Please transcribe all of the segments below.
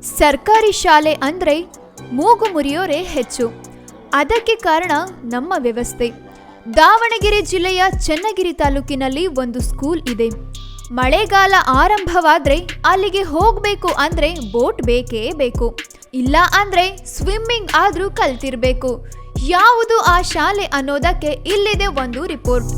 ಸರ್ಕಾರಿ ಶಾಲೆ ಅಂದ್ರೆ ಮೂಗು ಮುರಿಯೋರೇ ಹೆಚ್ಚು. ಅದಕ್ಕೆ ಕಾರಣ ನಮ್ಮ ವ್ಯವಸ್ಥೆ. ದಾವಣಗೆರೆ ಜಿಲ್ಲೆಯ ಚನ್ನಗಿರಿ ತಾಲೂಕಿನಲ್ಲಿ ಒಂದು ಸ್ಕೂಲ್ ಇದೆ. ಮಳೆಗಾಲ ಆರಂಭವಾದ್ರೆ ಅಲ್ಲಿಗೆ ಹೋಗ್ಬೇಕು ಅಂದ್ರೆ ಬೋಟ್ ಬೇಕೇ ಬೇಕು, ಇಲ್ಲ ಅಂದ್ರೆ ಸ್ವಿಮ್ಮಿಂಗ್ ಆದ್ರೂ ಕಲ್ತಿರ್ಬೇಕು. ಯಾವುದು ಆ ಶಾಲೆ ಅನ್ನೋದಕ್ಕೆ ಇಲ್ಲಿದೆ ಒಂದು ರಿಪೋರ್ಟ್.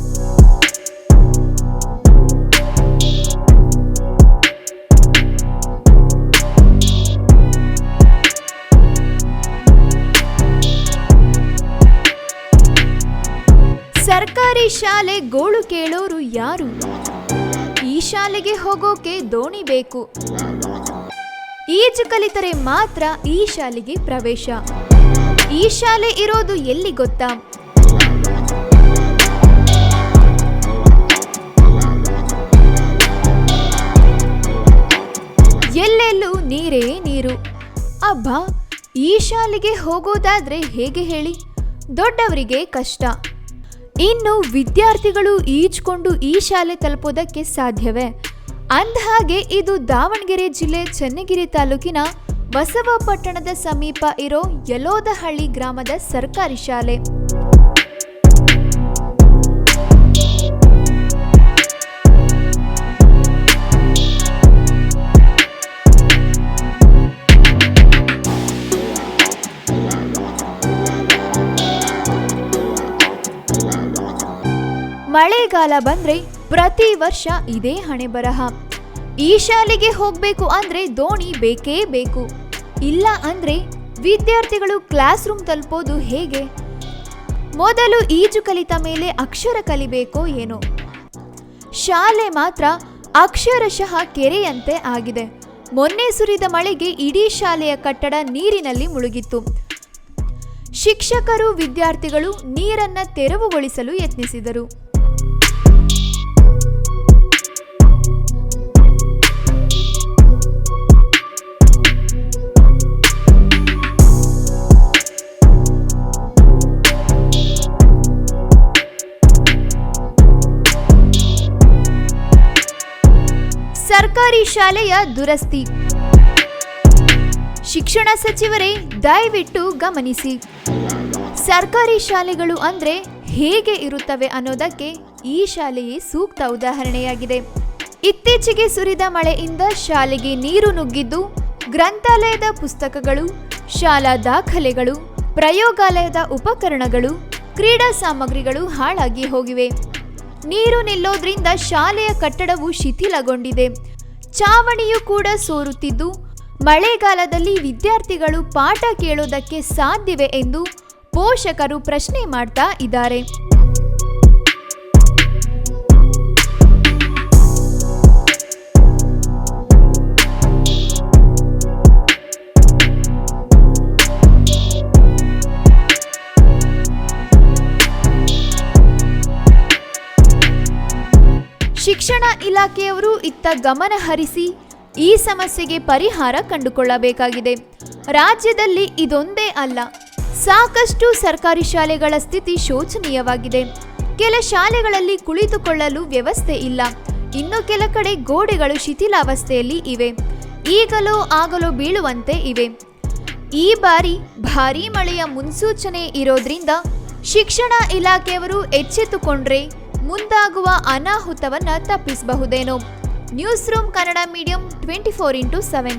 ಸರ್ಕಾರಿ ಶಾಲೆ ಗೋಳು ಕೇಳೋರು ಯಾರು? ಈ ಶಾಲೆಗೆ ಹೋಗೋಕೆ ದೋಣಿ ಬೇಕು. ಈಜು ಕಲಿತರೆ ಮಾತ್ರ ಈ ಶಾಲೆಗೆ ಪ್ರವೇಶ. ಈ ಶಾಲೆ ಇರೋದು ಎಲ್ಲಿ ಗೊತ್ತಾ? ಎಲ್ಲೆಲ್ಲೂ ನೀರೇ ನೀರು. ಅಬ್ಬಾ, ಈ ಶಾಲೆಗೆ ಹೋಗೋದಾದ್ರೆ ಹೇಗೆ ಹೇಳಿ? ದೊಡ್ಡವರಿಗೆ ಕಷ್ಟ. ಇನ್ನು ವಿದ್ಯಾರ್ಥಿಗಳು ಈಜ್ಕೊಂಡು ಈ ಶಾಲೆ ತಲುಪೋದಕ್ಕೆ ಸಾಧ್ಯವೇ? ಅಂದಹಾಗೆ ಇದು ದಾವಣಗೆರೆ ಜಿಲ್ಲೆ ಚನ್ನಗಿರಿ ತಾಲೂಕಿನ ಬಸವಪಟ್ಟಣದ ಸಮೀಪ ಇರೋ ಯಲೋದಹಳ್ಳಿ ಗ್ರಾಮದ ಸರ್ಕಾರಿ ಶಾಲೆ. ಮಳೆಗಾಲ ಬಂದ್ರೆ ಪ್ರತಿ ವರ್ಷ ಇದೇ ಹಣೆ ಬರಹ. ಈ ಶಾಲೆಗೆ ಹೋಗ್ಬೇಕು ಅಂದ್ರೆ ದೋಣಿ ಬೇಕೇ ಬೇಕು, ಇಲ್ಲ ಅಂದ್ರೆ ವಿದ್ಯಾರ್ಥಿಗಳು ಕ್ಲಾಸ್ ರೂಮ್ ತಲುಪೋದು ಹೇಗೆ? ಮೊದಲು ಈಜು ಕಲಿತ ಮೇಲೆ ಅಕ್ಷರ ಕಲಿಬೇಕೋ ಏನೋ. ಶಾಲೆ ಮಾತ್ರ ಅಕ್ಷರಶಃ ಕೆರೆಯಂತೆ ಆಗಿದೆ. ಮೊನ್ನೆ ಸುರಿದ ಮಳೆಗೆ ಇಡೀ ಶಾಲೆಯ ಕಟ್ಟಡ ನೀರಿನಲ್ಲಿ ಮುಳುಗಿತ್ತು. ಶಿಕ್ಷಕರು ವಿದ್ಯಾರ್ಥಿಗಳು ನೀರನ್ನ ತೆರವುಗೊಳಿಸಲು ಯತ್ನಿಸಿದರು. ಸರ್ಕಾರಿ ಶಾಲೆಯ ದುರಸ್ತಿ. ಶಿಕ್ಷಣ ಸಚಿವರೇ ದಯವಿಟ್ಟು ಗಮನಿಸಿ. ಸರ್ಕಾರಿ ಶಾಲೆಗಳು ಅಂದ್ರೆ ಹೇಗೆ ಇರುತ್ತವೆ ಅನ್ನೋದಕ್ಕೆ ಈ ಶಾಲೆಯೇ ಸೂಕ್ತ ಉದಾಹರಣೆಯಾಗಿದೆ. ಇತ್ತೀಚೆಗೆ ಸುರಿದ ಮಳೆಯಿಂದ ಶಾಲೆಗೆ ನೀರು ನುಗ್ಗಿದ್ದು ಗ್ರಂಥಾಲಯದ ಪುಸ್ತಕಗಳು, ಶಾಲಾ ದಾಖಲೆಗಳು, ಪ್ರಯೋಗಾಲಯದ ಉಪಕರಣಗಳು, ಕ್ರೀಡಾ ಸಾಮಗ್ರಿಗಳು ಹಾಳಾಗಿ ಹೋಗಿವೆ. ನೀರು ನಿಲ್ಲೋದ್ರಿಂದ ಶಾಲೆಯ ಕಟ್ಟಡವು ಶಿಥಿಲಗೊಂಡಿದೆ. ಚಾವಣಿಯು ಕೂಡ ಸೋರುತ್ತಿದ್ದು ಮಳೆಗಾಲದಲ್ಲಿ ವಿದ್ಯಾರ್ಥಿಗಳು ಪಾಠ ಕೇಳೋದಕ್ಕೆ ಸಾಧ್ಯವೇ ಎಂದು ಪೋಷಕರು ಪ್ರಶ್ನೆ ಮಾಡ್ತಾ ಇದ್ದಾರೆ. ಶಿಕ್ಷಣ ಇಲಾಖೆಯವರು ಇತ್ತ ಗಮನ ಹರಿಸಿ ಈ ಸಮಸ್ಯೆಗೆ ಪರಿಹಾರ ಕಂಡುಕೊಳ್ಳಬೇಕಾಗಿದೆ. ರಾಜ್ಯದಲ್ಲಿ ಇದೊಂದೇ ಅಲ್ಲ, ಸಾಕಷ್ಟು ಸರ್ಕಾರಿ ಶಾಲೆಗಳ ಸ್ಥಿತಿ ಶೋಚನೀಯವಾಗಿದೆ. ಕೆಲ ಶಾಲೆಗಳಲ್ಲಿ ಕುಳಿತುಕೊಳ್ಳಲು ವ್ಯವಸ್ಥೆ ಇಲ್ಲ. ಇನ್ನು ಕೆಲ ಕಡೆ ಗೋಡೆಗಳು ಶಿಥಿಲಾವಸ್ಥೆಯಲ್ಲಿ ಇವೆ, ಈಗಲೋ ಆಗಲೋ ಬೀಳುವಂತೆ ಇವೆ. ಈ ಬಾರಿ ಭಾರೀ ಮಳೆಯ ಮುನ್ಸೂಚನೆ ಇರೋದ್ರಿಂದ ಶಿಕ್ಷಣ ಇಲಾಖೆಯವರು ಎಚ್ಚೆತ್ತುಕೊಂಡ್ರೆ ಮುಂದಾಗುವ ಅನಾಹುತವನ್ನ ತಪ್ಪಿಸಬಹುದೇನೋ. News room Kannada medium 24x7.